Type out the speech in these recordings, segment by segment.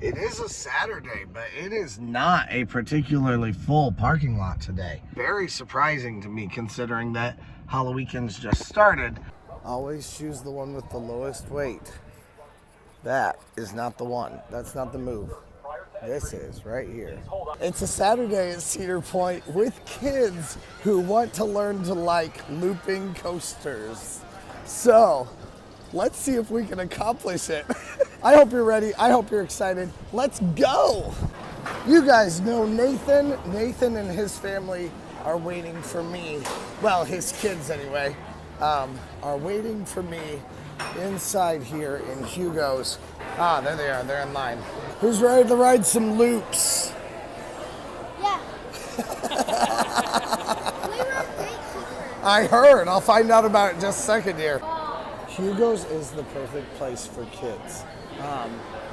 It is a Saturday, but it is not a particularly full parking lot today. Very surprising to me considering that Halloweekends just started. Always choose the one with the lowest weight. That is not the one. That's not the move. This is right here. It's a Saturday at Cedar Point with kids who want to learn to like looping coasters. So, let's see if we can accomplish it. I hope you're ready. I hope you're excited. Let's go. You guys know Nathan. Nathan and his family are waiting for me. Well, his kids anyway, are waiting for me inside here in Hugo's. Ah, there they are. They're in line. Who's ready to ride some loops? Yeah. I heard. I'll find out about it in just a second here. Hugo's is the perfect place for kids.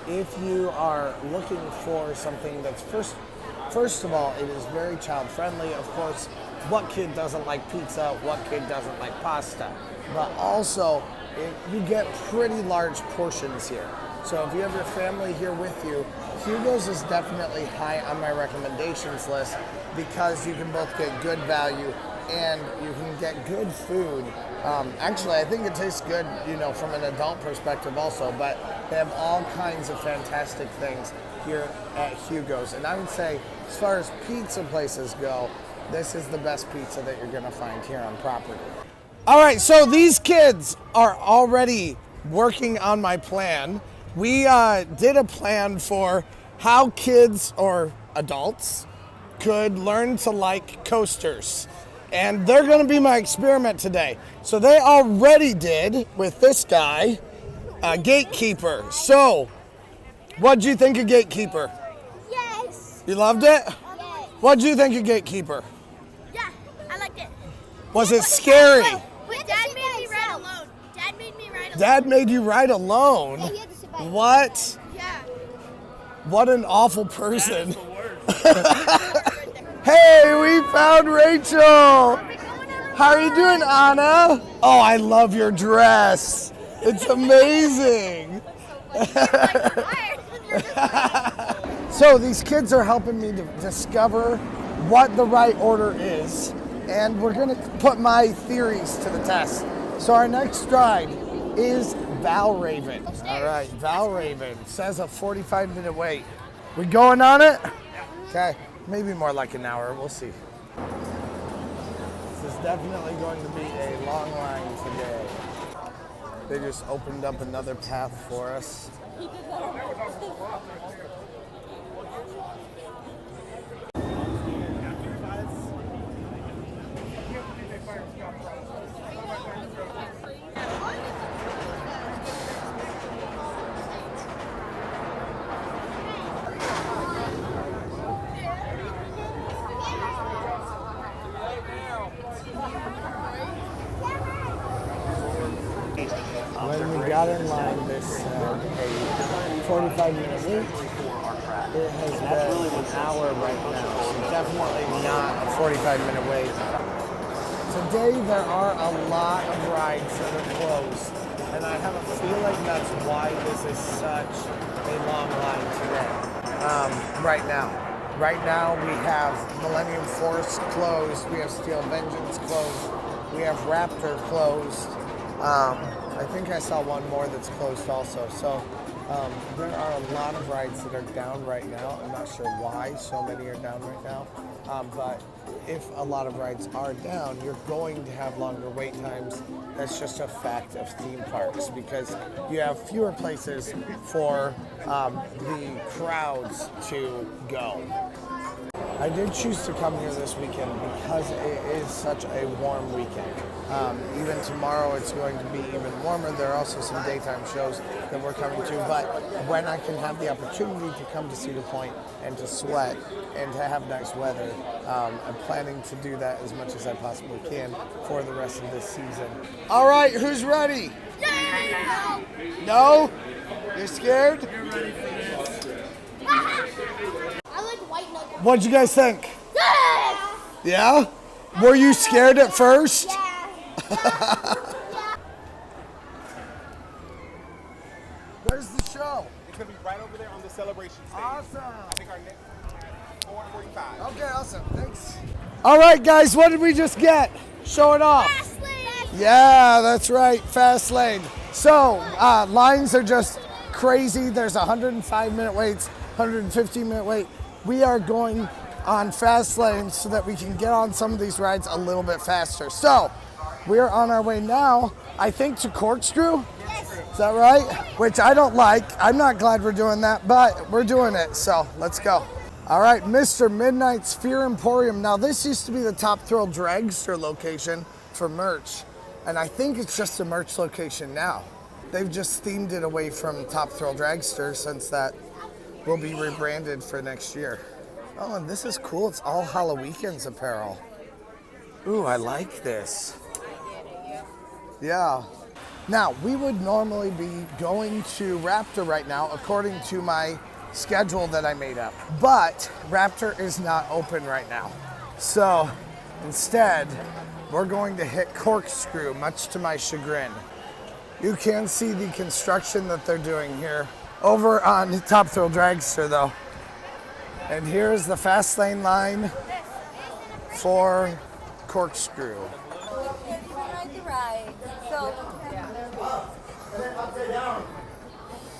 If you are looking for something that's first of all, it is very child friendly. Of course, what kid doesn't like pizza? What kid doesn't like pasta? But also, you get pretty large portions here. So if you have your family here with you, Hugo's is definitely high on my recommendations list because you can both get good value and you can get good food. Actually, I think it tastes good, you know, from an adult perspective also, but they have all kinds of fantastic things here at Hugo's. And I would say, as far as pizza places go, this is the best pizza that you're gonna find here on property. All right, so these kids are already working on my plan. We did a plan for how kids or adults could learn to like coasters. And they're gonna be my experiment today. So they already did with this guy, Gatekeeper. So, what'd you think of Gatekeeper? Yes. You loved it? Yes. What'd you think of Gatekeeper? Yeah, I liked it. Was it scary? But Dad made me ride alone. Dad made me ride alone. Dad made you ride alone? Yeah, he had to sit by himself. What? Yeah. What an awful person. Hey, we found Rachel. How are you doing, Anna? Oh, I love your dress. It's amazing. So these kids are helping me to discover what the right order is, and we're gonna put my theories to the test. So our next ride is Valravn. All right, Valravn says a 45-minute wait. We going on it? Okay, maybe more like an hour, we'll see. This is definitely going to be a long line today. They just opened up another path for us. When we got in line, this said a 45-minute wait. It has been an hour right now, so definitely not a 45-minute wait. Today there are a lot of rides that are closed, and I have a feeling that's why this is such a long line today. Right now we have Millennium Force closed, we have Steel Vengeance closed, we have Raptor closed. I think I saw one more that's closed also. So there are a lot of rides that are down right now. I'm not sure why so many are down right now. But if a lot of rides are down, you're going to have longer wait times. That's just a fact of theme parks because you have fewer places for the crowds to go. I did choose to come here this weekend because it is such a warm weekend. Even tomorrow it's going to be even warmer. There are also some daytime shows that we're coming to, but when I can have the opportunity to come to Cedar Point and to sweat and to have nice weather, I'm planning to do that as much as I possibly can for the rest of this season. All right, who's ready? Yeah. No? You're scared? You're ready for this. I like white nuggets. What'd you guys think? Yes. Yeah? Were you scared at first? Yeah. Where's the show? It's gonna be right over there on on the celebration stage. Awesome. I think our next 4:45. Okay, awesome. Thanks. All right, guys, what did we just get? Show it off. Fast lane. Yeah, that's right, fast lane. So, lines are just crazy. There's 105-minute waits, 115-minute wait. We are going on fast lanes so that we can get on some of these rides a little bit faster. So, we're on our way now, I think, to Corkscrew. Is that right? Which I don't like. I'm not glad we're doing that, but we're doing it, so let's go. All right, Mr. Midnight's Fear Emporium. Now, this used to be the top Thrill Dragster location for merch, and I think it's just a merch location now. They've just themed it away from Top Thrill Dragster since that will be rebranded for next year. Oh, and this is cool. It's all Halloweekends apparel. Ooh, I like this. Yeah. Now, we would normally be going to Raptor right now, according to my schedule that I made up. But Raptor is not open right now. So instead, we're going to hit Corkscrew, much to my chagrin. You can see the construction that they're doing here over on Top Thrill Dragster though. And here's the fast lane line for Corkscrew.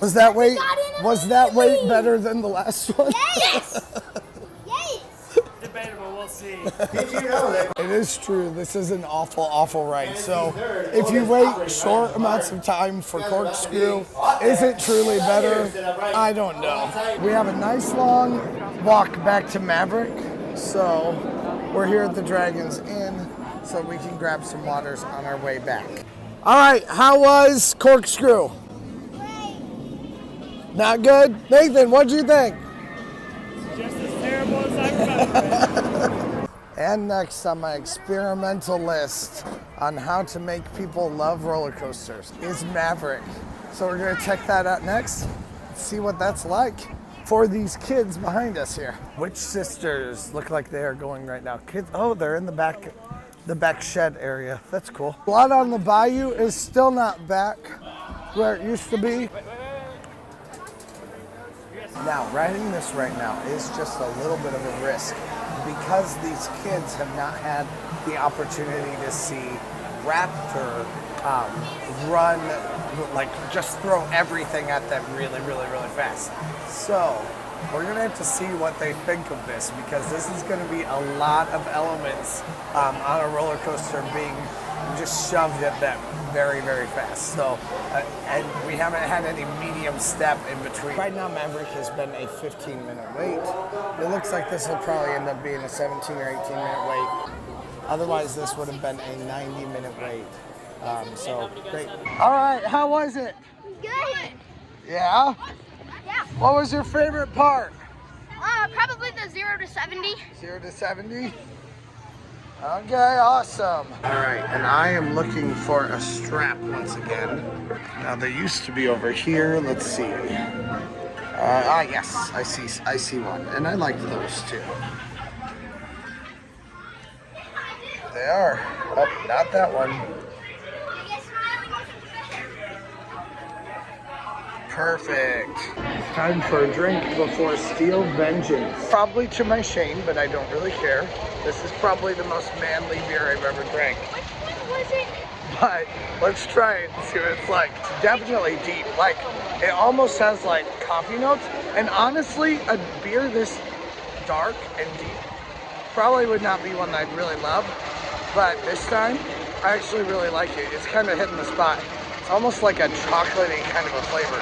Was that wait better than the last one? Yes. Yes. Debatable, we'll see. It is true. This is an awful, awful ride. So if you wait short amounts of time for Corkscrew, is it truly better? I don't know. We have a nice long walk back to Maverick. So we're here at the Dragon's Inn so we can grab some waters on our way back. All right, how was Corkscrew? Not good? Nathan, what'd you think? Just as terrible as I remember. And next on my experimental list on how to make people love roller coasters is Maverick. So we're gonna check that out next, see what that's like for these kids behind us here. Which sisters look like they are going right now? Kids, oh, they're in the back shed area. That's cool. Blood on the Bayou is still not back where it used to be. Now, riding this right now is just a little bit of a risk because these kids have not had the opportunity to see Raptor run, like just throw everything at them really, really, really fast. So we're gonna have to see what they think of this because this is gonna be a lot of elements on a roller coaster being just shoved at them very, very fast. So, and we haven't had any medium step in between. Right now, Maverick has been a 15-minute wait. It looks like this will probably end up being a 17 or 18-minute wait. Otherwise, this would have been a 90-minute wait. So, great. All right, how was it? Good. Yeah? Yeah. What was your favorite part? Probably the 0 to 70. 0 to 70? Okay, awesome. All right, and I am looking for a strap once again. Now they used to be over here. Let's see. Yes, I see one, and I like those too. They are. Oh, not that one. Perfect. It's time for a drink before Steel Vengeance. Probably to my shame, but I don't really care. This is probably the most manly beer I've ever drank. Which one was it? But let's try it and see what it's like. It's definitely deep. Like, it almost has like coffee notes. And honestly, a beer this dark and deep probably would not be one that I'd really love. But this time, I actually really like it. It's kind of hitting the spot. It's almost like a chocolatey kind of a flavor.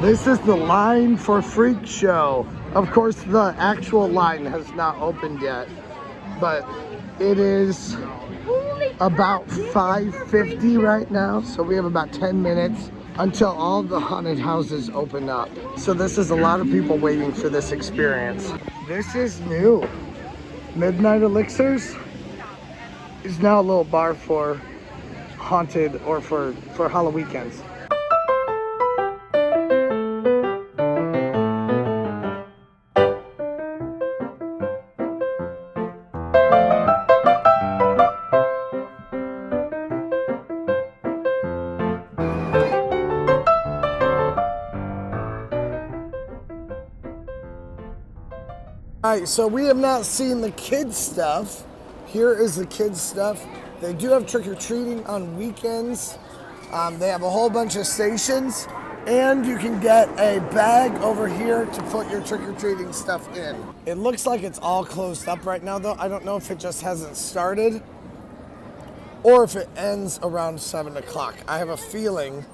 This is the line for Freak Show. Of course, the actual line has not opened yet, but it is about 5:50 right now, so we have about 10 minutes until all the haunted houses open up. So this is a lot of people waiting for this experience. This is new. Midnight Elixers is now a little bar for haunted or for Halloweekends. All right, so we have not seen the kids stuff. Here is the kids stuff. They do have trick-or-treating on weekends. They have a whole bunch of stations, and you can get a bag over here to put your trick-or-treating stuff in. It looks like it's all closed up right now, though. I don't know if it just hasn't started or if it ends around 7 o'clock. I have a feeling,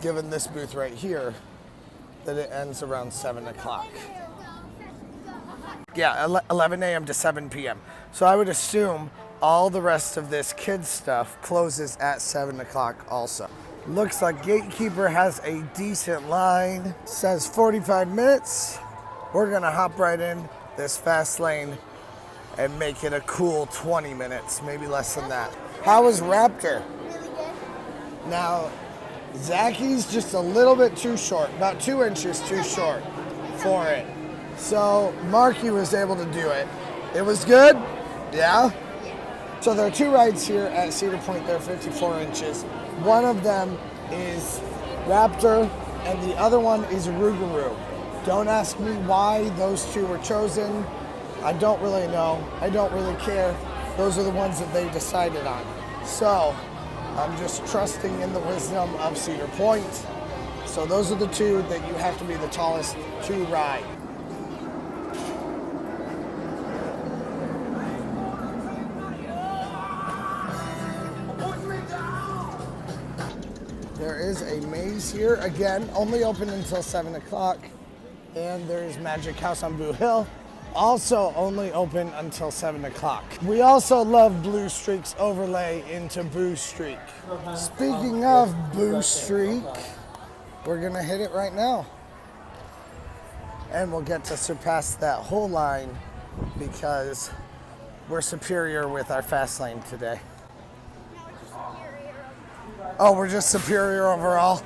given this booth right here, that it ends around 7 o'clock. Yeah, 11 a.m. to 7 p.m. So I would assume all the rest of this kids stuff closes at 7 o'clock also. Looks like Gatekeeper has a decent line. Says 45 minutes. We're gonna hop right in this fast lane and make it a cool 20 minutes, maybe less than that. How was Raptor? Really good. Now, Zacky's just a little bit too short, about 2 inches too short for it. So Marky was able to do it. It was good? Yeah? So there are 2 rides here at Cedar Point. They're 54 inches. One of them is Raptor and the other one is Rougarou. Don't ask me why those 2 were chosen. I don't really know. I don't really care. Those are the ones that they decided on. So I'm just trusting in the wisdom of Cedar Point. So those are the 2 that you have to be the tallest to ride. There is a maze here, again, only open until 7 o'clock. And there's Magic House on Boo Hill, also only open until 7 o'clock. We also love Blue Streak's overlay into Boo Streak. Speaking of Boo Streak, we're gonna hit it right now. And we'll get to surpass that whole line because we're superior with our fast lane today. Oh, we're just superior overall?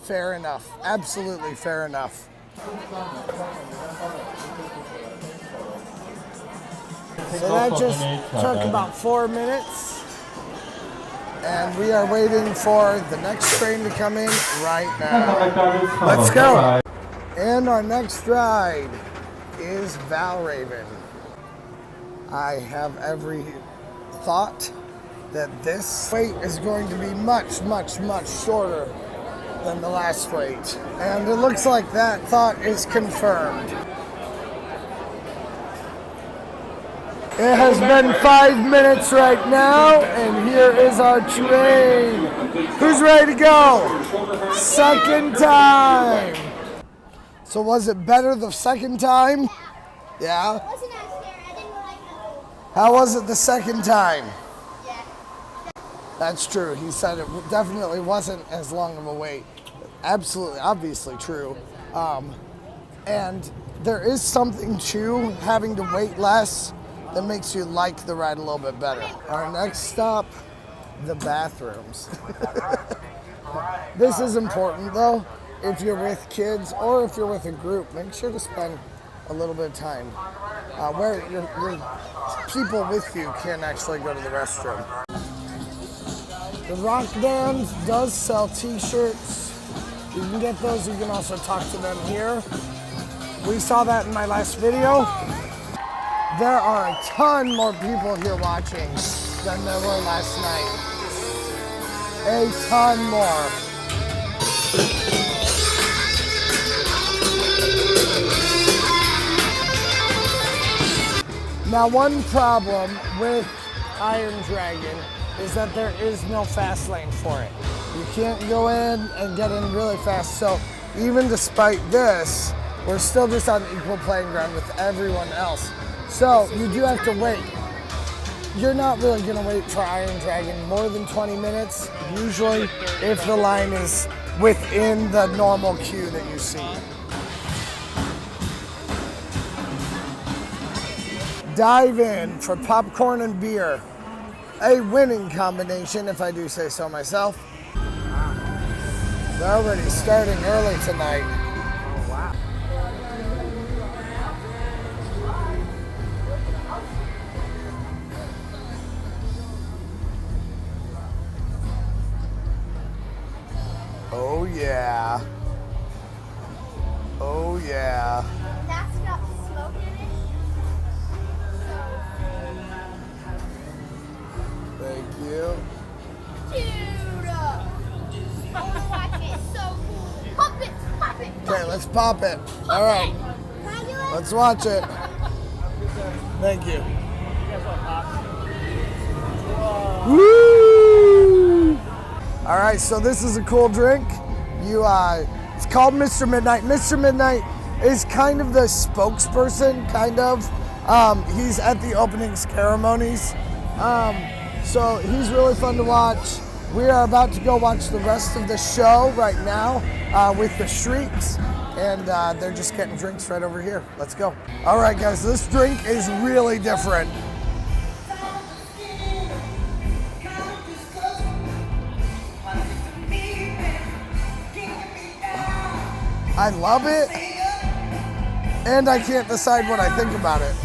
Fair enough. Absolutely fair enough. So that just took about 4 minutes. And we are waiting for the next train to come in right now. Let's go. And our next ride is Valravn. I have every thought that this wait is going to be much, much, much shorter than the last wait. And it looks like that thought is confirmed. It has been 5 minutes right now, and here is our train. Who's ready to go? Second time. So was it better the second time? Yeah? Wasn't as scary. I didn't like it. How was it the second time? Yeah. That's true. He said it definitely wasn't as long of a wait. Absolutely, obviously true. And there is something to having to wait less that makes you like the ride a little bit better. Our next stop, the bathrooms. This is important though. If you're with kids or if you're with a group, make sure to spend a little bit of time where your people with you can actually go to the restroom. The Rock Band does sell t-shirts. You can get those. You can also talk to them here. We saw that in my last video. There are a ton more people here watching than there were last night. A ton more. Now, one problem with Iron Dragon is that there is no fast lane for it. You can't go in and get in really fast. So even despite this, we're still just on equal playing ground with everyone else. So you do have to wait. You're not really gonna wait for Iron Dragon more than 20 minutes, usually, if the line is within the normal queue that you see. Dive in for popcorn and beer. A winning combination, if I do say so myself. They're already starting early tonight. Oh, wow. Oh, yeah. Oh, yeah. That's got smoke in it? Let's pop it. All right. Can I do it? Let's watch it. Thank you. Woo! All right, so this is a cool drink. It's called Mr. Midnight. Mr. Midnight is kind of the spokesperson, kind of. He's at the opening ceremonies. So he's really fun to watch. We are about to go watch the rest of the show right now with the Shrieks. And they're just getting drinks right over here. Let's go. All right, guys, this drink is really different. I love it, and I can't decide what I think about it.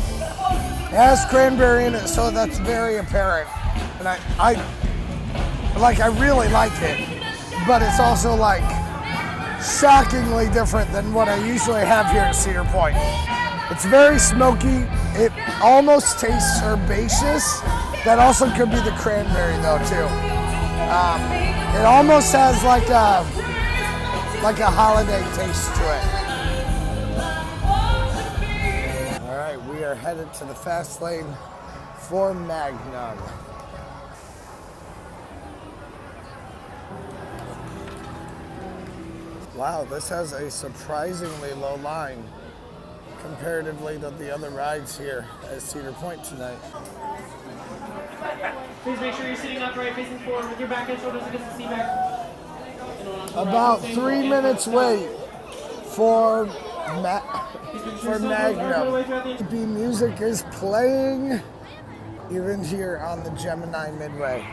It has cranberry in it, so that's very apparent. And I really like it, but it's also like shockingly different than what I usually have here at Cedar Point. It's very smoky. It almost tastes herbaceous. That also could be the cranberry though too. It almost has like a holiday taste to it. All right, we are headed to the fast lane for Magnum. Wow, this has a surprisingly low line comparatively to the other rides here at Cedar Point tonight. Please make sure you're sitting upright, facing forward with your back and shoulders against the seat back. About 3 minutes wait for Magnum. The music is playing even here on the Gemini Midway.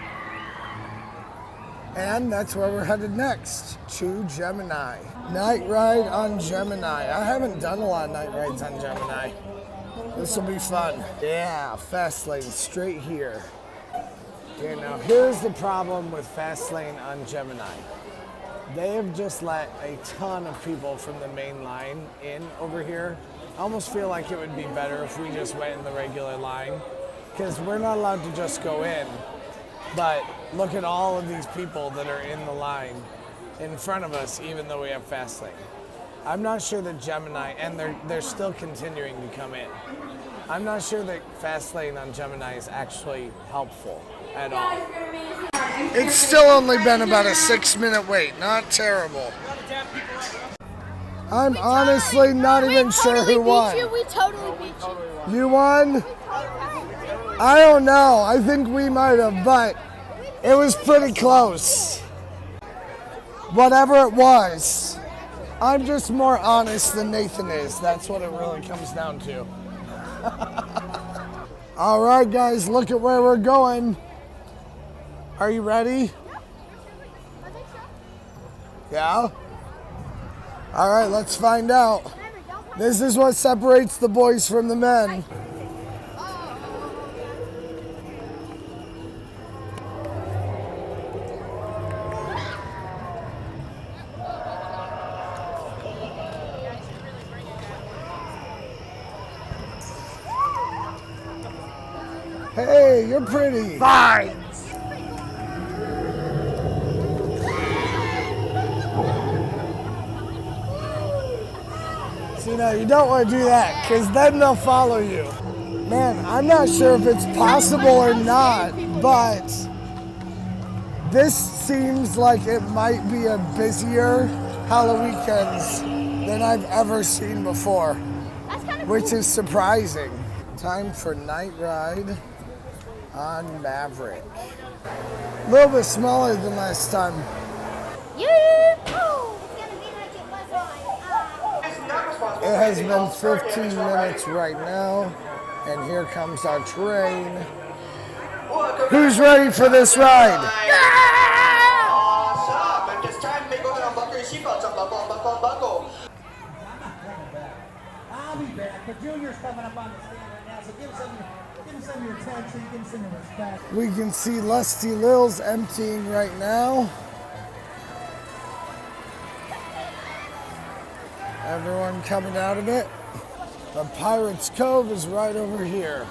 And that's where we're headed next, to Gemini. Night ride on Gemini. I haven't done a lot of night rides on Gemini. This will be fun. Yeah, fast lane straight here. Okay, now here's the problem with fast lane on Gemini. They have just let a ton of people from the main line in over here. I almost feel like it would be better if we just went in the regular line, because we're not allowed to just go in. But look at all of these people that are in the line in front of us, even though we have fast lane. I'm not sure that Gemini, and they're still continuing to come in. I'm not sure that fast lane on Gemini is actually helpful at all. It's still only been about a 6-minute wait, not terrible. I'm honestly not even sure who won. We totally beat you. You won? I don't know. I think we might have, but it was pretty close. Whatever it was, I'm just more honest than Nathan is. That's what it really comes down to. All right, guys, look at where we're going. Are you ready? Yeah? All right, let's find out. This is what separates the boys from the men. Hey, you're pretty. Fine. See, now you don't want to do that, because then they'll follow you. Man, I'm not sure if it's possible or not, but this seems like it might be a busier Halloweekends than I've ever seen before, which is surprising. Time for night ride on Maverick. A little bit smaller than last time. It has been 15 minutes right now, and here comes our train. Who's ready for this ride? Awesome! And this time, may go to unbuckle your seatbelts, unbuckle. I'll be back, but Junior's coming up on the stand right now, so give him some of your attention, give him some of respect. We can see Lusty Lil's emptying right now. Everyone coming out of it. The Pirates Cove is right over here.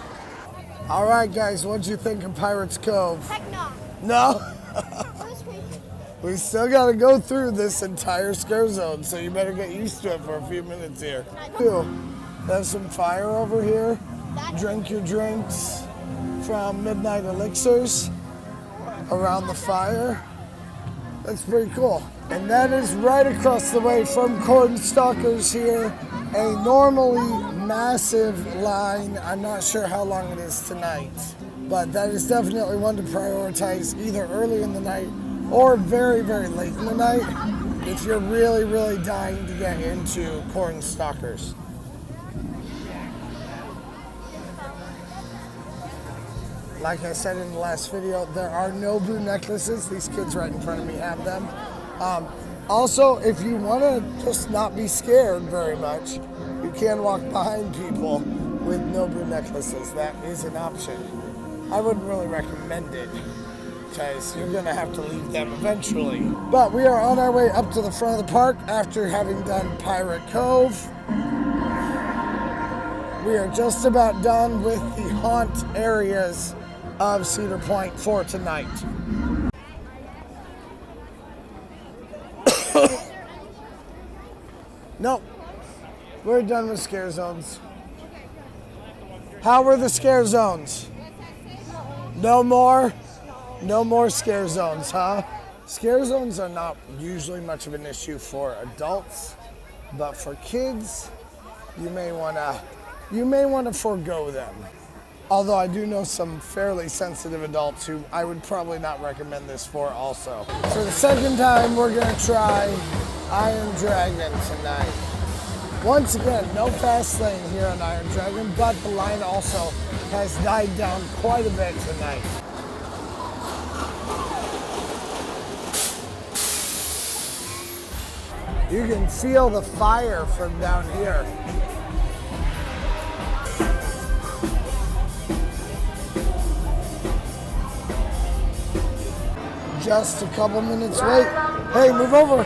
All right, guys, what'd you think of Pirates Cove? Heck no. No? It was crazy. We still got to go through this entire scare zone, so you better get used to it for a few minutes here. There's some fire over here. Drink your drinks from Midnight Elixers around the fire. That's pretty cool. And that is right across the way from Cornstalkers here. A normally massive line. I'm not sure how long it is tonight, but that is definitely one to prioritize either early in the night or very, very late in the night if you're really, really dying to get into Cornstalkers. Like I said in the last video, there are no blue necklaces. These kids right in front of me have them. Also, if you want to just not be scared very much, you can walk behind people with no blue necklaces. That is an option. I wouldn't really recommend it because you're going to have to leave them eventually. But we are on our way up to the front of the park after having done Pirate Cove. We are just about done with the haunt areas of Cedar Point for tonight. Nope, we're done with scare zones. How were the scare zones? No more scare zones, huh? Scare zones are not usually much of an issue for adults, but for kids, you may wanna forego them. Although I do know some fairly sensitive adults who I would probably not recommend this for also. For the second time, we're gonna try Iron Dragon tonight. Once again, no fast lane here on Iron Dragon, but the line also has died down quite a bit tonight. You can feel the fire from down here. Just a couple minutes wait. Hey, move over.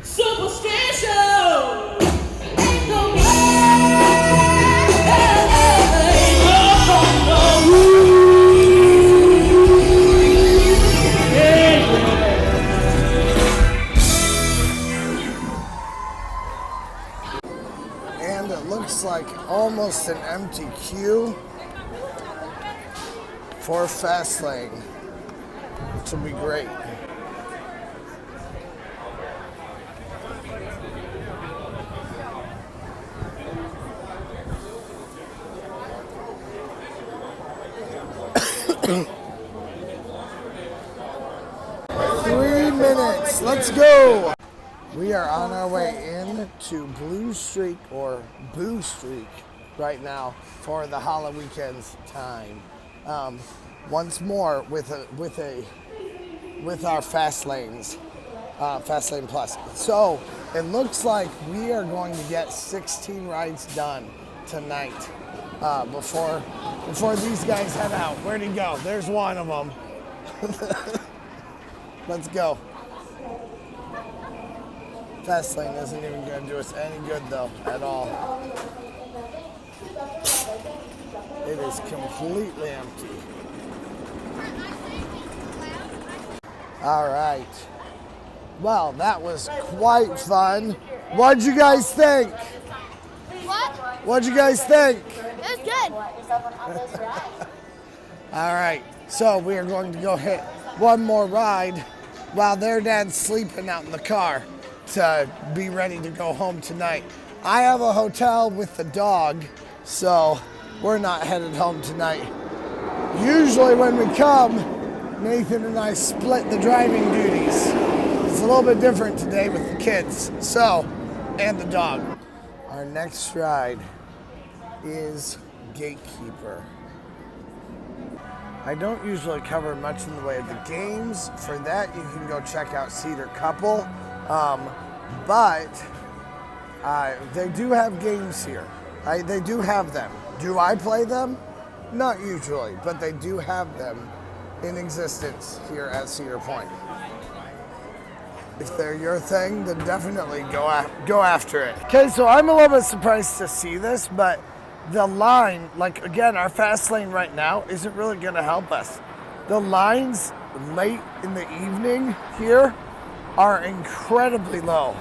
Super Scare Show! And it looks like almost an empty queue for fast lane, which will be great. Minutes. Let's go. We are on our way in to Blue Streak or Boo Streak right now for the Halloweekends time. Once more with our fast lanes, Fast Lane Plus. So it looks like we are going to get 16 rides done tonight before these guys head out. Where'd he go? There's one of them. Let's go. Fast lane isn't even going to do us any good though, at all. It is completely empty. All right. Well, that was quite fun. What'd you guys think? What? What'd you guys think? It was good. All right. So we are going to go hit one more ride while their dad's sleeping out in the car to be ready to go home tonight. I have a hotel with the dog, so we're not headed home tonight. Usually when we come, Nathan and I split the driving duties. It's a little bit different today with the kids, and the dog. Our next ride is Gatekeeper. I don't usually cover much in the way of the games. For that, you can go check out Cedar Couple. But they do have games here. They do have them. Do I play them? Not usually, but they do have them in existence here at Cedar Point. If they're your thing, then definitely go after it. Okay, so I'm a little bit surprised to see this, but the line, like again, our fast lane right now isn't really gonna help us. The lines late in the evening here are incredibly low.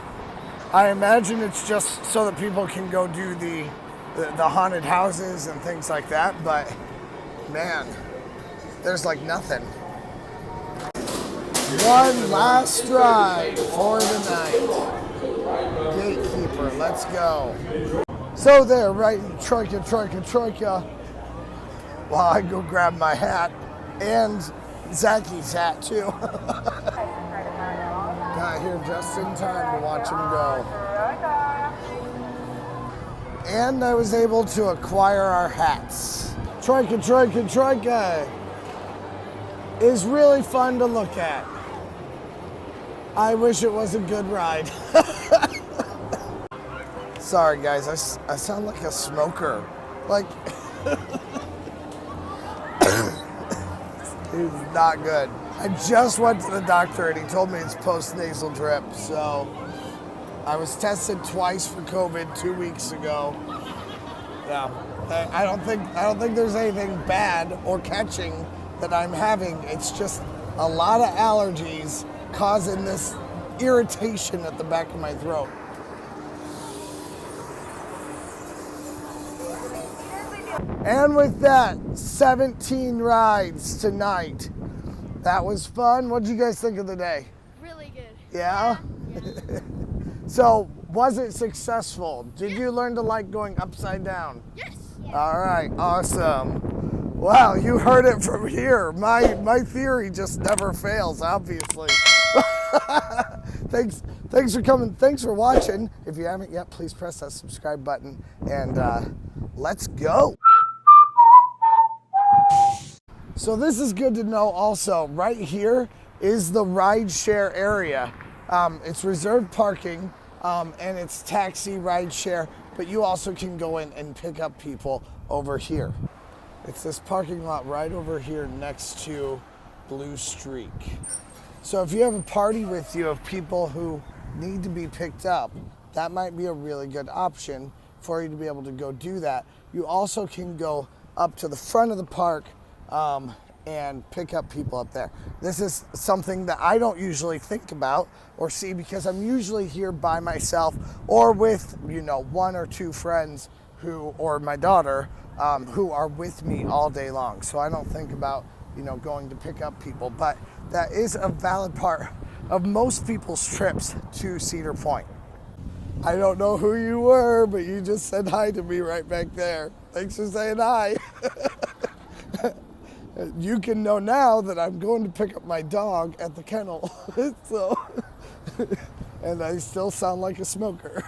I imagine it's just so that people can go do the haunted houses and things like that, but man, there's like nothing. One last ride for the night. Gatekeeper, let's go. So there, right in Troika, while I go grab my hat and Zacky's hat too. Got here just in time to watch him go. And I was able to acquire our hats. Troika is really fun to look at. I wish it was a good ride. Sorry guys, I sound like a smoker. Like, it's not good. I just went to the doctor and he told me it's post-nasal drip, so I was tested twice for COVID 2 weeks ago. Yeah, I don't think there's anything bad or catching that I'm having. It's just a lot of allergies causing this irritation at the back of my throat. And with that, 17 rides tonight. That was fun. What did you guys think of the day? Really good. Yeah? So, was it successful? Did you learn to like going upside down? Yes. All right, awesome. Wow, you heard it from here. My theory just never fails, obviously. Thanks for coming. Thanks for watching. If you haven't yet, please press that subscribe button and let's go. So this is good to know also. Right here is the ride share area. It's reserved parking and it's taxi ride share, but you also can go in and pick up people over here. It's this parking lot right over here next to Blue Streak. So if you have a party with you of people who need to be picked up, that might be a really good option for you to be able to go do that. You also can go up to the front of the park and pick up people up there. This is something that I don't usually think about or see because I'm usually here by myself or with, you know, one or two friends who, or my daughter, who are with me all day long. So I don't think about, you know, going to pick up people, but that is a valid part of most people's trips to Cedar Point. I don't know who you were, but you just said hi to me right back there. Thanks for saying hi. You can know now that I'm going to pick up my dog at the kennel. So, and I still sound like a smoker.